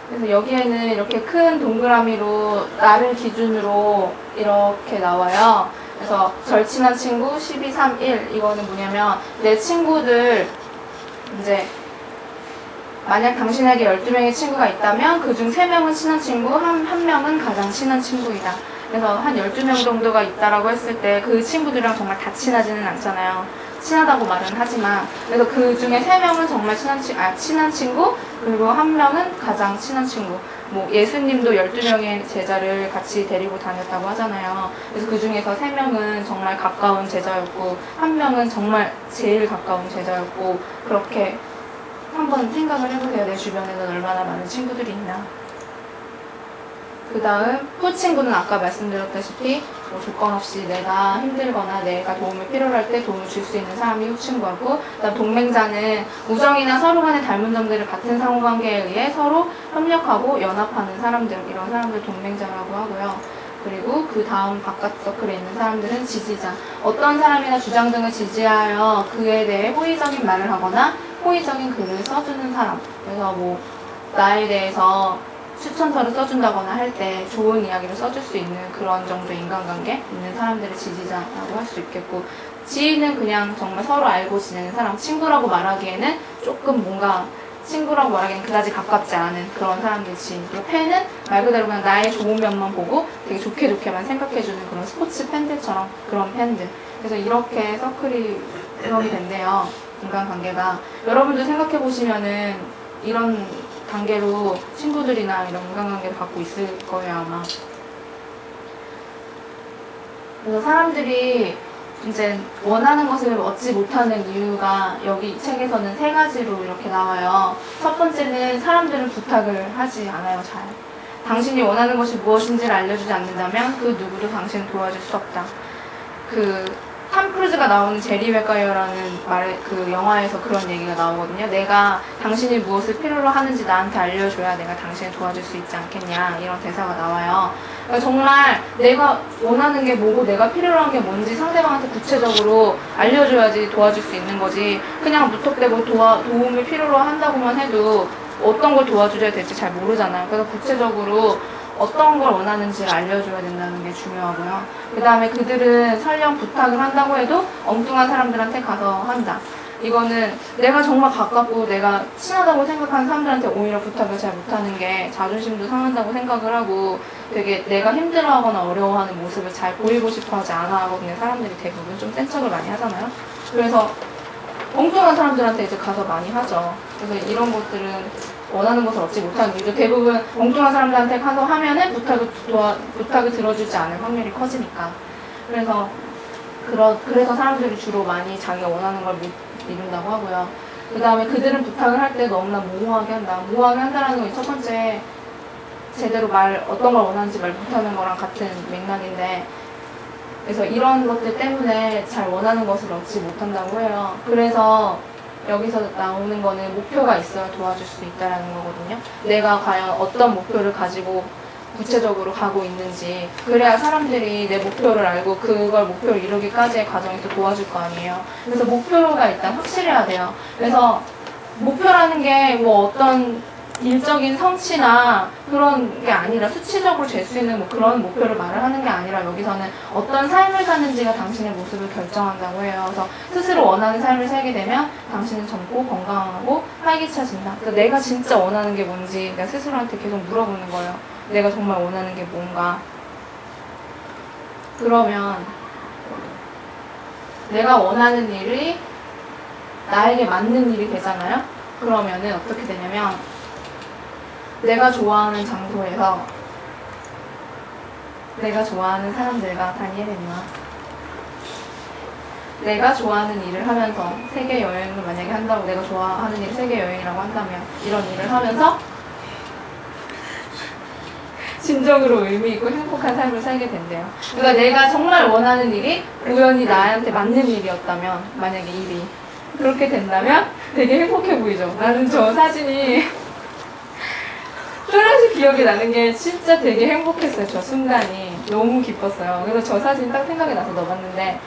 그래서 여기에는 이렇게 큰 동그라미로 나를 기준으로 이렇게 나와요. 그래서 절친한 친구 12, 3, 1 이거는 뭐냐면 내 친구들 이제 만약 당신에게 12명의 친구가 있다면 그중 3명은 친한 친구, 한 명은 가장 친한 친구이다. 그래서 한 12명 정도가 있다라고 했을 때 그 친구들이랑 정말 다 친하지는 않잖아요. 친하다고 말은 하지만 그래서 그 중에 3명은 정말 친한 친구 그리고 1명은 가장 친한 친구. 뭐 예수님도 12명의 제자를 같이 데리고 다녔다고 하잖아요. 그래서 그 중에서 3명은 정말 가까운 제자였고 1명은 정말 제일 가까운 제자였고 그렇게 한번 생각을 해보세요. 내 주변에는 얼마나 많은 친구들이 있나. 그 다음 후친구는 아까 말씀드렸다시피 뭐 조건 없이 내가 힘들거나 내가 도움을 필요로 할 때 도움을 줄 수 있는 사람이 후친구하고, 그다음 동맹자는 우정이나 서로 간의 닮은 점들을 같은 상호관계에 의해 서로 협력하고 연합하는 사람들, 이런 사람들 동맹자라고 하고요. 그리고 그 다음 바깥 서클에 있는 사람들은 지지자. 어떤 사람이나 주장 등을 지지하여 그에 대해 호의적인 말을 하거나 호의적인 글을 써주는 사람. 그래서 뭐 나에 대해서 추천서를 써준다거나 할 때 좋은 이야기를 써줄 수 있는 그런 정도의 인간관계 있는 사람들을 지지자라고 할 수 있겠고, 지인은 그냥 정말 서로 알고 지내는 사람, 친구라고 말하기에는 조금 뭔가 친구라고 말하기에는 그다지 가깝지 않은 그런 사람들 지인. 그리고 팬은 말 그대로 그냥 나의 좋은 면만 보고 되게 좋게 좋게만 생각해주는 그런 스포츠 팬들처럼 그런 팬들. 그래서 이렇게 서클이 구성이 된대요. 인간관계가. 여러분도 생각해보시면은 이런 단계로 친구들이나 이런 인간관계를 갖고 있을 거예요, 아마. 그래서 사람들이 이제 원하는 것을 얻지 못하는 이유가 여기 책에서는 3가지로 이렇게 나와요. 첫 번째는 사람들은 부탁을 하지 않아요, 잘. 당신이 원하는 것이 무엇인지를 알려주지 않는다면 그 누구도 당신을 도와줄 수 없다. 탐 크루즈가 나오는 제리 맥가이어라는 그 영화에서 그런 얘기가 나오거든요. 내가 당신이 무엇을 필요로 하는지 나한테 알려줘야 내가 당신을 도와줄 수 있지 않겠냐, 이런 대사가 나와요. 그러니까 정말 내가 원하는 게 뭐고 내가 필요로 한 게 뭔지 상대방한테 구체적으로 알려줘야지 도와줄 수 있는 거지. 그냥 무턱대고 도움을 필요로 한다고만 해도 어떤 걸 도와줘야 될지 잘 모르잖아요. 그래서 구체적으로 어떤 걸 원하는지를 알려줘야 된다는 게 중요하고요. 그 다음에 그들은 설령 부탁을 한다고 해도 엉뚱한 사람들한테 가서 한다. 이거는 내가 정말 가깝고 내가 친하다고 생각하는 사람들한테 오히려 부탁을 잘 못하는 게 자존심도 상한다고 생각을 하고 되게 내가 힘들어하거나 어려워하는 모습을 잘 보이고 싶어 하지 않아 하거든요. 사람들이 대부분 좀 센 척을 많이 하잖아요. 그래서 엉뚱한 사람들한테 이제 가서 많이 하죠. 그래서 이런 것들은 원하는 것을 얻지 못하는 이유도 대부분 엉뚱한 사람들한테 가서 하면은 부탁을 들어주지 않을 확률이 커지니까. 그래서 사람들이 주로 많이 자기가 원하는 걸 못 이룬다고 하고요. 그 다음에 그들은 부탁을 할 때 너무나 모호하게 한다. 모호하게 한다는 건 첫 번째 제대로 어떤 걸 원하는지 말 못하는 거랑 같은 맥락인데, 그래서 이런 것들 때문에 잘 원하는 것을 얻지 못한다고 해요. 그래서 여기서 나오는 거는 목표가 있어야 도와줄 수 있다는 거거든요. 내가 과연 어떤 목표를 가지고 구체적으로 가고 있는지, 그래야 사람들이 내 목표를 알고 그걸 목표를 이루기까지의 과정에서 도와줄 거 아니에요. 그래서 목표가 일단 확실해야 돼요. 그래서 목표라는 게 뭐 어떤 일적인 성취나 그런 게 아니라 수치적으로 잴 수 있는 뭐 그런 목표를 말을 하는 게 아니라 여기서는 어떤 삶을 사는지가 당신의 모습을 결정한다고 해요. 그래서 스스로 원하는 삶을 살게 되면 당신은 젊고 건강하고 활기차진다. 그러니까 내가 진짜 원하는 게 뭔지 내가 스스로한테 계속 물어보는 거예요. 내가 정말 원하는 게 뭔가. 그러면 내가 원하는 일이 나에게 맞는 일이 되잖아요. 그러면은 어떻게 되냐면 내가 좋아하는 장소에서 내가 좋아하는 사람들과 다니엘이나 내가 좋아하는 일을 하면서 세계 여행을 만약에 한다고, 내가 좋아하는 일이 세계 여행이라고 한다면 이런 일을 하면서 진정으로 의미 있고 행복한 삶을 살게 된대요. 그러니까 내가 정말 원하는 일이 우연히 나한테 맞는 일이었다면, 만약에 일이 그렇게 된다면 되게 행복해 보이죠. 나는 저 사진이 뚜렷이 기억이 나는 게 진짜 되게 행복했어요. 저 순간이 너무 기뻤어요. 그래서 저 사진 딱 생각이 나서 넣어봤는데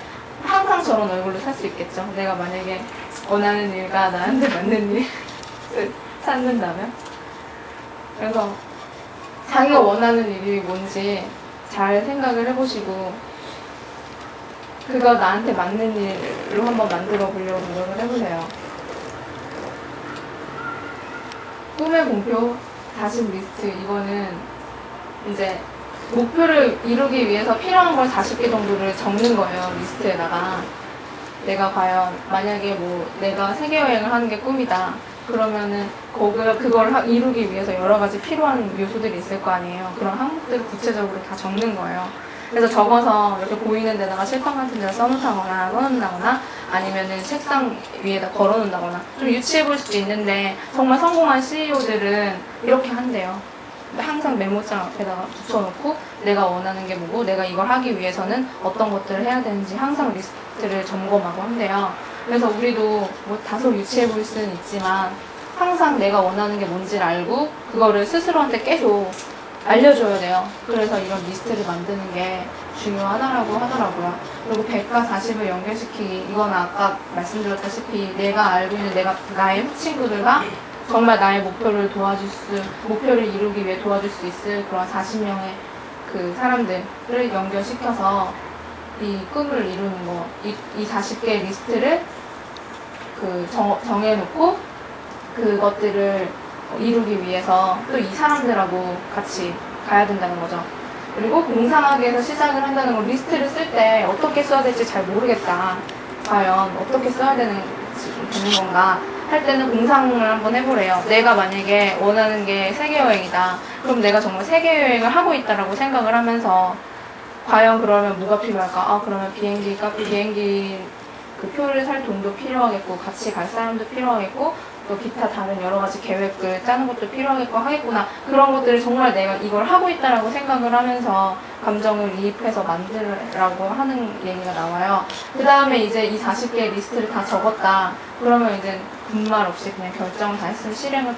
항상 저런 얼굴로 살 수 있겠죠. 내가 만약에 원하는 일과 나한테 맞는 일을 찾는다면. 그래서 자기가 원하는 일이 뭔지 잘 생각을 해보시고 그거 나한테 맞는 일로 한번 만들어 보려고 노력을 해보세요. 꿈의 공표 40 리스트, 이거는 이제 목표를 이루기 위해서 필요한 걸 40개 정도를 적는 거예요. 리스트에다가. 내가 과연 만약에 뭐 내가 세계 여행을 하는 게 꿈이다. 그러면은 그걸 이루기 위해서 여러 가지 필요한 요소들이 있을 거 아니에요. 그런 항목들을 구체적으로 다 적는 거예요. 그래서 적어서 이렇게 보이는 데다가 실판 같은 데다 써놓는다거나 아니면은 책상 위에다 걸어놓는다거나 좀 유치해 보일 수도 있는데 정말 성공한 CEO들은 이렇게 한대요. 항상 메모장 앞에다가 붙여놓고 내가 원하는 게 뭐고 내가 이걸 하기 위해서는 어떤 것들을 해야 되는지 항상 리스트를 점검하고 한대요. 그래서 우리도 뭐 다소 유치해 보일 수는 있지만 항상 내가 원하는 게 뭔지를 알고 그거를 스스로한테 계속 알려줘야 돼요. 그래서 이런 리스트를 만드는 게 중요하다라고 하더라고요. 그리고 100과 40을 연결시키기, 이건 아까 말씀드렸다시피 내가 알고 있는 나의 친구들과 정말 나의 목표를 이루기 위해 도와줄 수 있을 그런 40명의 그 사람들을 연결시켜서 이 꿈을 이루는 거, 이 40개의 리스트를 정해놓고 그것들을 이루기 위해서 또 이 사람들하고 같이 가야 된다는 거죠. 그리고 공상하게에서 시작을 한다는 건 리스트를 쓸 때 어떻게 써야 될지 잘 모르겠다. 과연 어떻게 써야 되는 건가 할 때는 공상을 한번 해보래요. 내가 만약에 원하는 게 세계여행이다. 그럼 내가 정말 세계여행을 하고 있다라고 생각을 하면서 과연 그러면 뭐가 필요할까? 그러면 비행기 그 표를 살 돈도 필요하겠고 같이 갈 사람도 필요하겠고 또 기타 다른 여러 가지 계획을 짜는 것도 필요하겠고 하겠구나. 그런 것들을 정말 내가 이걸 하고 있다라고 생각을 하면서 감정을 이입해서 만들라고 하는 얘기가 나와요. 그 다음에 이제 이 40개의 리스트를 다 적었다. 그러면 이제 군말 없이 그냥 결정을 다 했으면 실행에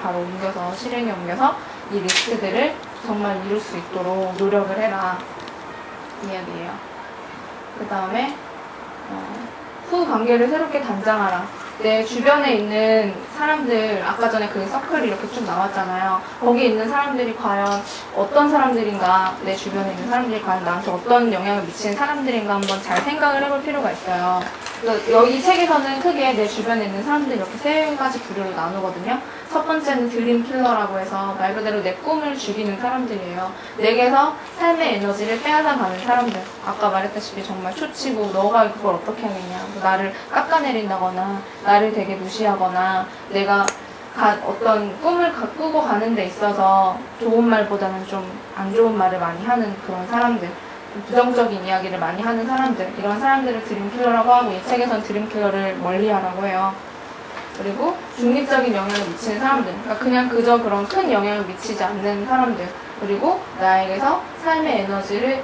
옮겨서 이 리스트들을 정말 이룰 수 있도록 노력을 해라. 이야기예요. 그 다음에 후 관계를 새롭게 단장하라. 내 주변에 있는 사람들, 아까 전에 그 서클이 이렇게 쭉 나왔잖아요. 거기 있는 사람들이 과연 어떤 사람들인가, 내 주변에 있는 사람들이 과연 나한테 어떤 영향을 미치는 사람들인가 한번 잘 생각을 해볼 필요가 있어요. 그래서 여기 책에서는 크게 내 주변에 있는 사람들이 이렇게 세 가지 부류로 나누거든요. 첫 번째는 드림킬러라고 해서 말 그대로 내 꿈을 죽이는 사람들이에요. 내게서 삶의 에너지를 빼앗아가는 사람들. 아까 말했다시피 정말 초치고 너가 그걸 어떻게 하겠냐. 나를 깎아내린다거나 나를 되게 무시하거나 내가 어떤 꿈을 꾸고 가는 데 있어서 좋은 말보다는 좀 안 좋은 말을 많이 하는 그런 사람들. 부정적인 이야기를 많이 하는 사람들. 이런 사람들을 드림킬러라고 하고 이 책에서는 드림킬러를 멀리하라고 해요. 그리고 중립적인 영향을 미치는 사람들, 그러니까 그냥 그저 그런 큰 영향을 미치지 않는 사람들, 그리고 나에게 삶의 에너지를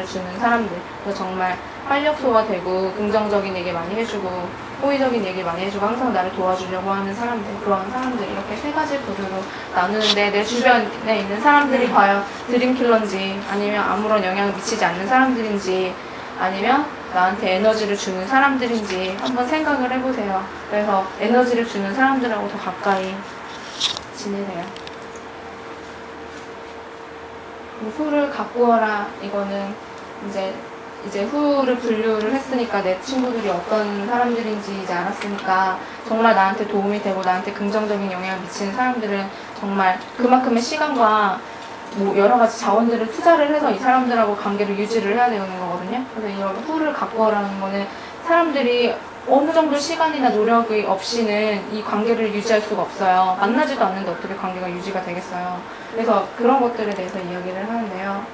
주는 사람들, 그래서 정말 활력소가 되고 긍정적인 얘기 많이 해주고 호의적인 얘기 많이 해주고 항상 나를 도와주려고 하는 사람들, 그런 사람들, 이렇게 세 가지 부류로 나누는데 내 주변에 있는 사람들이 과연 드림킬러인지 아니면 아무런 영향을 미치지 않는 사람들인지 아니면 나한테 에너지를 주는 사람들인지 한번 생각을 해보세요. 그래서 에너지를 주는 사람들하고 더 가까이 지내세요. 후를 가꾸어라. 이거는 이제 후를 분류를 했으니까 내 친구들이 어떤 사람들인지 이제 알았으니까 정말 나한테 도움이 되고 나한테 긍정적인 영향을 미치는 사람들은 정말 그만큼의 시간과 뭐 여러 가지 자원들을 투자를 해서 이 사람들하고 관계를 유지를 해야 되는 거거든요. 그래서 이런 후를 가꾸어라는 거는 사람들이 어느 정도 시간이나 노력이 없이는 이 관계를 유지할 수가 없어요. 만나지도 않는데 어떻게 관계가 유지가 되겠어요. 그래서 그런 것들에 대해서 이야기를 하는데요.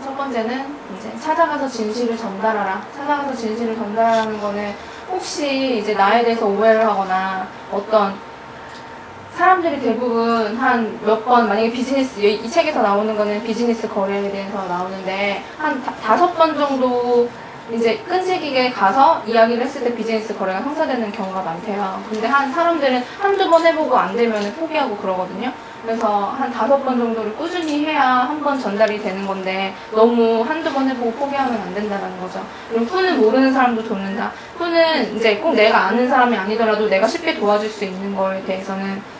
첫 번째는 이제 찾아가서 진실을 전달하라. 찾아가서 진실을 전달하는 거는 혹시 이제 나에 대해서 오해를 하거나 어떤 사람들이 대부분 한 몇 번, 만약에 비즈니스, 이 책에서 나오는 거는 비즈니스 거래에 대해서 나오는데 한 5번 정도 이제 끈질기게 가서 이야기를 했을 때 비즈니스 거래가 성사되는 경우가 많대요. 근데 사람들은 한두 번 해보고 안 되면 포기하고 그러거든요. 그래서 한 5번 정도를 꾸준히 해야 한 번 전달이 되는 건데 너무 한두 번 해보고 포기하면 안 된다는 거죠. 그리고 후는 모르는 사람도 돕는다. 후는 이제 꼭 내가 아는 사람이 아니더라도 내가 쉽게 도와줄 수 있는 거에 대해서는